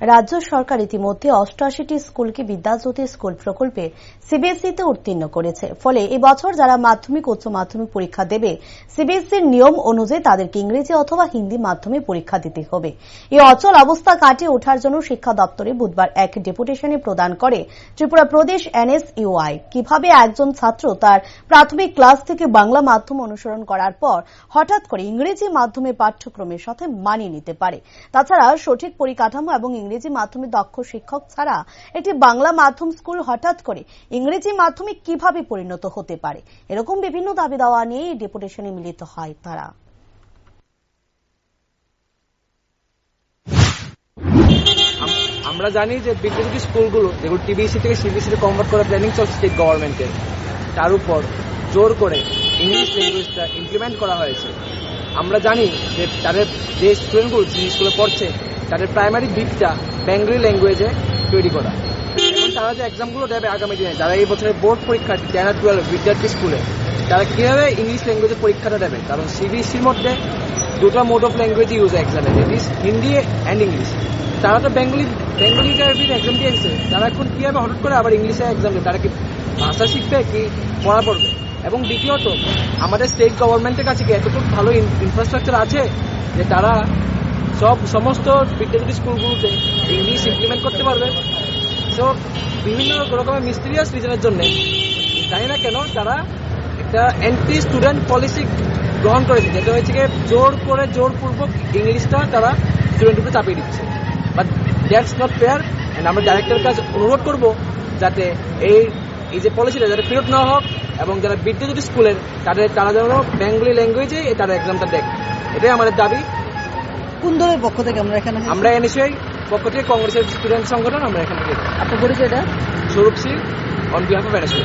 রাজ্য সরকার ইতিমধ্যে ৮৮টি স্কুলকে বিদ্যাজ্যোতি স্কুল প্রকল্পে সিবিএসইতে উত্তীর্ণ করেছে। ফলে এই বছর যারা মাধ্যমিক উচ্চ মাধ্যমিক পরীক্ষা দেবে, সিবিএসইর নিয়ম অনুযায়ী তাদেরকে ইংরেজি অথবা হিন্দি মাধ্যমে পরীক্ষা দিতে হবে। এই অচল অবস্থা কাটিয়ে ওঠার জন্য শিক্ষা দপ্তরে বুধবার এক ডেপুটেশনে প্রদান করে ত্রিপুরা প্রদেশ NSUI। কিভাবে একজন ছাত্র তার প্রাথমিক ক্লাস থেকে বাংলা মাধ্যম অনুসরণ করার পর হঠাৎ করে ইংরেজি মাধ্যমে পাঠ্যক্রমের সাথে মানিয়ে নিতে পারে। তাছাড়া সঠিক পরিকাঠামো এবং ইংরেজি মাধ্যমে দক্ষ শিক্ষক ছাড়া একটি বাংলা মাধ্যম স্কুল হঠাৎ করে ইংরেজি মাধ্যমে কিভাবে পরিণত হতে পারে, এরকম বিভিন্ন দাবি দাওয়া নিয়ে এই ডেপুটেশনে মিলিত হয় তারা। আমরা জানি যে বিদ্যালয় স্কুলগুলো যেগুলো টিবিএসসি থেকে সিবিএসসি কনভার্ট করার প্ল্যানিং চলছে স্টেট গভর্নমেন্টের, তার উপর জোর করে ইংলিশ ল্যাঙ্গুয়েজটা ইমপ্লিমেন্ট করা হয়েছে। আমরা জানি যে তাদের যে স্টুডেন্টগুলো যে স্কুলে পড়ছে তাদের প্রাইমারি দিকটা বেঙ্গলি ল্যাঙ্গুয়েজে তৈরি করা, এবং তারা যে এক্সামগুলো দেবে আগামী দিনে, যারা এই বছরের বোর্ড পরীক্ষার্থী 10 আর 12 বিদ্যার্থী স্কুলে, তারা কীভাবে ইংলিশ ল্যাঙ্গুয়েজে পরীক্ষাটা দেবে। কারণ সিবিএসসির মধ্যে দুটো মোড অফ ল্যাঙ্গুয়েজ ইউজ এক্সামে, that is Hindi and English. তারা তো বেঙ্গলি এক্সাম দিয়েছে, তারা এখন কীভাবে হঠাৎ করে আবার ইংলিশে এক্সাম দেবে? তারা কি ভাষা শিখবে কি পড়া পড়বে? এবং দ্বিতীয়ত, আমাদের স্টেট গভর্নমেন্টের কাছে কি এতটুকু ভালো ইনফ্রাস্ট্রাকচার আছে যে তারা সমস্ত বিদ্যালয় স্কুলগুলোতে ইংলিশ ইমপ্লিমেন্ট করতে পারবে? সো বিভিন্ন রকমের মিস্টিরিয়াস রিজনের জন্য জানি না কেন তারা একটা অ্যান্টি স্টুডেন্ট পলিসি গ্রহণ করেছে, যেটা হয়েছে কি জোরপূর্বক ইংলিশটা তারা স্টুডেন্টের উপরে চাপিয়ে দিচ্ছে। But that's not fair. And আমরা ডাইরেক্টরের কাছে অনুরোধ করব যাতে এই যে পলিসিটা যাতে ফেরত নেওয়া হোক, এবং যারা বিদ্যাজ্যোতি স্কুলের তারা যেন বেঙ্গলি ল্যাঙ্গুয়েজে তারা এক্সামটা দেখ। এটাই আমাদের দাবি। কোন দলের পক্ষ থেকে আমরা NSUI পক্ষ থেকে কংগ্রেসের স্টুডেন্ট সংগঠন, আমরা এখান থেকে। আপনার পরিচয়টা? স্বরূপ Singh on behalf of NSUI।